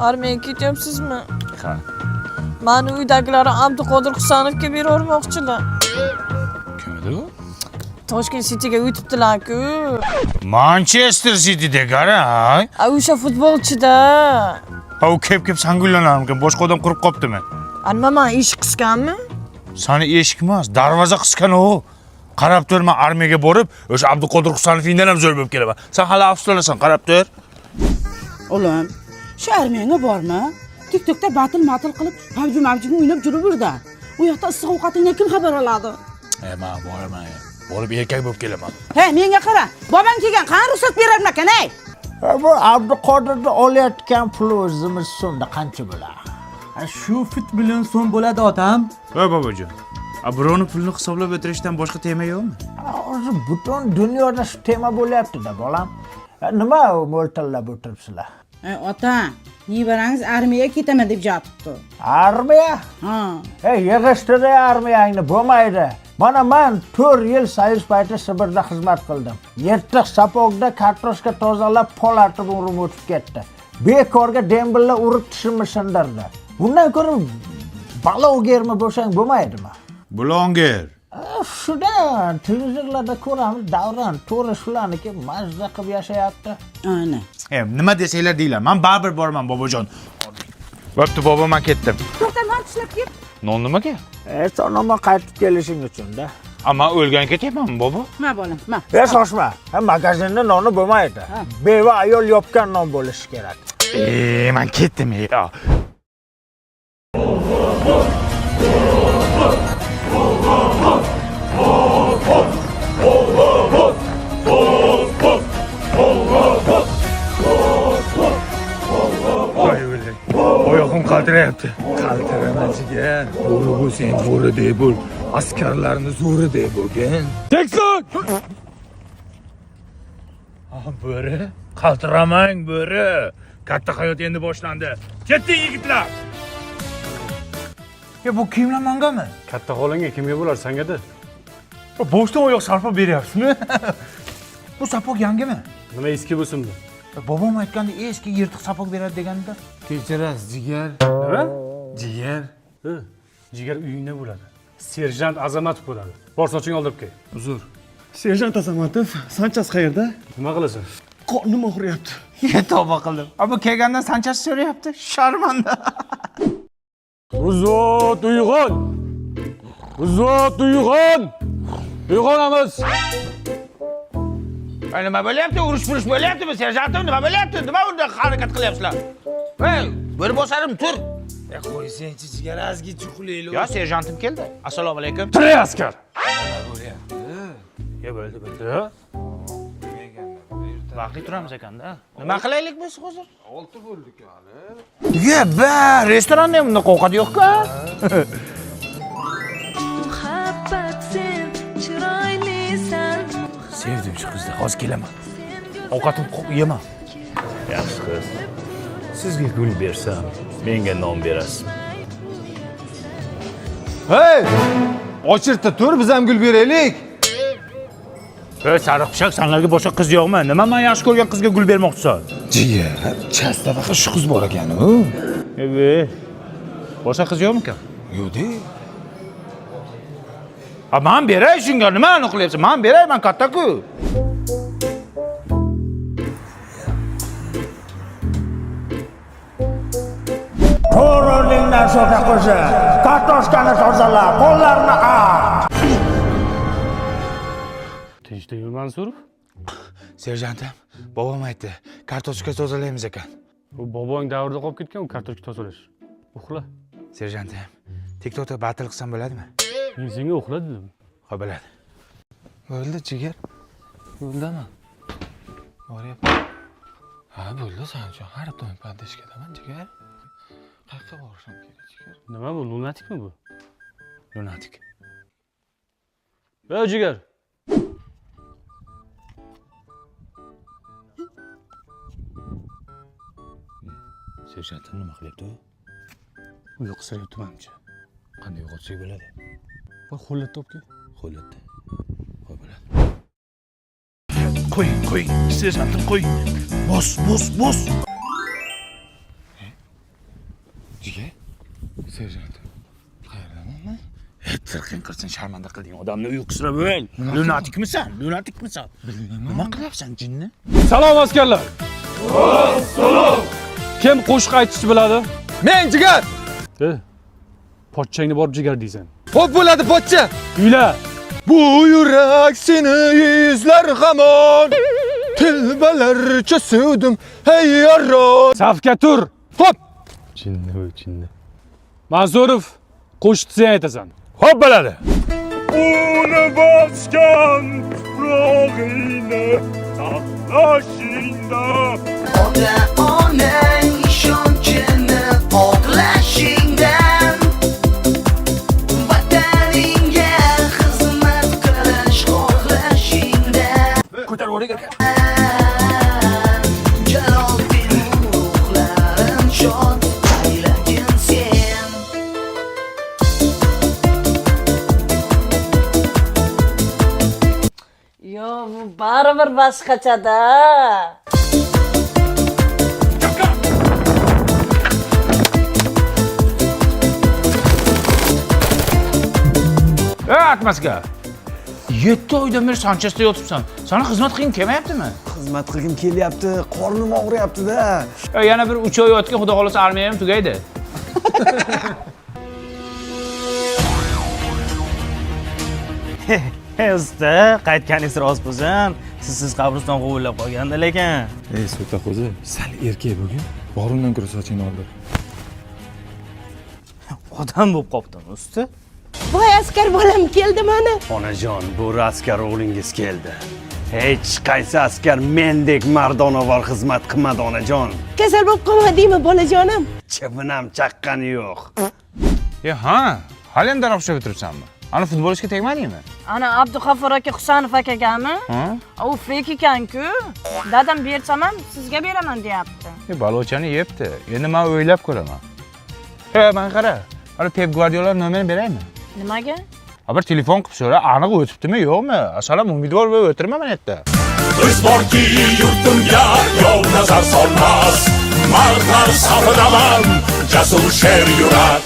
Armiyaga ketyapsizmi? Ha. Mani uydagilar Abduqodir Husanovga bermoqchilar. Kim edi u? Toshkent City'ga o'tibdilar-ku. Manchester City'da qara. O'sha futbolchida. Ha, u kep sangullanar, boshqa odam qurib qopdimi? Nima, men eshik qisganmi? Sani eshik emas, darvoza qisgan u. Qarab tur, men armiyaga borib, o'sha Abduqodir Husanovdan ham zo'r bo'lib kelaman. Sen hali afsuslanasan, qarab tur. Oğlum, şu armiyanga borma. TikTok'ta batıl qilib, PUBG o'ynab yuraverdi. U yoqda issiq ovqatingdan kim xabar oladi? Men boraman. Borib erkak bo'lib kelaman. He, menga qara. Bobang kelgan, qani ruxsat berarmikan, ey? Bu Abduqodirni olayotgan pul o'zimiz so'mda qancha bo'ladi? Shu fit million so'm bo'ladi otam. Voy bobojon. Birovni pulni hisoblab o'tirishdan boshqa tema yo'qmi? Hozir butun dunyoda shu tema bo'lyapti-da, bolam. Nima mo'ltallab o'tiribsizlar? Ota, nevarangiz armiyaga ketaman deb jotibdi. Armiya? Ha. Yig'ishtirdi armiyangni, bo'lmaydi. Mana men 4 yil soyuz payti Sibirda xizmat qildim. Yirtiq sapogda kartoshka tozalab polatib urib o'tib ketdi. Bekorga dembillar urib tishimni sindirdi. Bundan ko'ra balog'ermi bo'lsang bo'lmaydimi? Blonger. Shundan televizorlarda ko'ramiz, Davron to'g'ri shularniki mazza qilib yashayapti. Aynan. Nima desanglar deylar. Men baribir boraman bobojon. Bo'pti, bobo, men ketdim. To'xta, non tishlab ket. Non nimaga? Sonoma qaytib kelishing uchun-da. Amma o'lgan ketyapmanmi, bobo? Ma bolam, ma. Shoshma. Magazinda noni bo'lmaydi. Beva ayol yopgan non bo'lishi kerak. Men ketdim. Oyog'im qaltirayapti. Qaltirama jigar. Bo'ri bo'lsang bo'riday bo'l. Askarlarni zo'riday bo'lgin. Tekson! Bo'ri? Qaltiramang, bo'ri. Katta hayot endi boshlandi. Ketdik, yigitlar. Bu kiyimlar mangami? Katta xo'langa kimga bo'lar, sanga-da? Boshdan oyoq sarflab beryapsizmi? Bu sapog yangimi? Nima eski bo'lsin-da? Bobom aytganda eski yirtiq sapog beradi deganda. Kechirasiz, jigar. Nima? Jigar. Jigar uyingda bo'ladi. Serjant Azamatov bo'ladi. Bor soching oldirib kel. Uzr. Serjant Azamatov, Sanchas qayerda? Nima qilasan? Qornim og'riyapti. Tavba qildim. Ammo kelgandan sanchasi so'rayapti. Sharmanda. Uzot uyg'on! Uzot uyg'on! Uyg'onamiz! Nima bo'lyapti? Urush bo'lyaptimi? Serjantim, nima bo'lyapti? Nima bunda harakat qilyapsizlar? Hey, bir bosarim tur. Qo'ysangchi jigar azgi chuqlaylik. Yo, serjantim keldi. Assalomu alaykum. Tiray askar! Bo'ldi. Vaqtli turamiz ekanda. Nima qilaylik biz hozir? 6 bo'ldik hali. Restoranda ham bunaqa ovqat yo'q-ku. Muhabbat sen chiroylisan. Sevdim shu qizni. Hozir kelaman. Ovqatim yeyman. Yaxshi qiz. Sizga gul bersam, menga non berasiz. Hey! Ochirta tur, biz ham gul beraylik. Sariq pishaq, senlarga boshqa qiz yo'qmi? Nima men yaxshi ko'rgan qizga gul bermoqchisan? Jigar, chastada shu qiz bor ekan-ku. Boshqa qiz yo'qmi-kan? Yo'q-de. Men beray shunga, nimani qilyapsan? Men beray, men katta-ku. Qo'rg'oningdan sota qo'sha. Kartoshkani tozala, qo'llarni art. Tinchlikmi, Mansurov? Serjantim, bobom aytdi, kartoshka tozalaymiz ekan. Bu bobong davrida qolib ketgan u kartoshka tozalash. Uxla. Serjantim, TikTokda battle qilsam bo'ladimi? Men senga uxla dedim. Xo'p, bo'ladi. Bo'ldi, jigar. Bo'ldimi? Boryapti. Ha, bo'ldi, sen uchun har doim pandashkadaman, jigar. Qayerga borishim kerak, jigar? Nima bu, lunatikmi bu? Lunatik. Ey jigar. Serjantim nima qilyapti u? Uyqusirayapti menimcha. Qanday yo'qotsak bo'ladi? Voy, xo'llatda olib kel. Qo'llatda. Qo'y bo'ladi. Qo'ying. Serjantim qo'ying. Bos. Jigar. Serjant. Qayerdaman? Tirqin qilsin, sharmanda qilding odamni uyqusira bo'l. Lunatikmisan? Lunatikmisan? Nima qilyapsan, jinni? Salom askarlar. Kim qo'shiq aytishni biladi? Men Jigar. Pochchangni borib jigar deysan. Xo'p bo'ladi, pochcha. Uyla. Bu yurak seni izler hamon. Tilbalarcha sevdim hey yaron. Safga tur. Hop. Jinni bu jinni. Mansurov, qo'shiqni sen aytasan. Xo'p bo'ladi. Uni bosgan tuprog'ingni saqlashingda Ota-onang ishonchini oqlashingdan Vataningga xizmat qilish xohlashingdan Ko'tar o'rga. Jaloldin ruhlarim shod aylagin sen Yo, bu baribir boshqachada. Atmaska. 7 oydan beri Sanchesda yotibsan. Sana xizmat qilging kelmayaptimi? Xizmat qilgim kelyapti, qornim og'riyapti-da. Yana bir 3 oy yotgan, xudo xolasa armiya ham tugaydi. Usta, qaytganingiz rost bo'lsin. Sizsiz qabriston g'uvillab qolganda lekin. Ey So'taqo'zi, sal erkak bo'lgin. Borundan ko'ra sochingni oldir. Odam bo'lib qoptimi, usta? Voy askar bolam keldi mana. Onajon, bu askar o'g'lingiz keldi. Hech qaysi askar mendek mardonavor xizmat qilmadi onajon. Kasal bo'lib qolmadingmi bolajonim? Chibinam chaqqani yo'q. Ha, hali ham daraxtga o'tiribsanmi? Ana futbolchiga tegmadingmi? Ana Abduxafor aka Husanov akagami? U fek ekan-ku. Dadam bersam ham sizga beraman deyapti. Balochani yebdi. Endi men o'ylab ko'raman. Men qara. Ana Pep Guardiola nomerini beraymi? Nimaga? Bir telefon qilib so'ra, aniq o'tibdimi, yo'qmi? Asalom umidvor bo'lib o'tirma men yerda. Biz borki yurtimga yov nazar solmas. Mardlar safidaman, jasur sher yurar.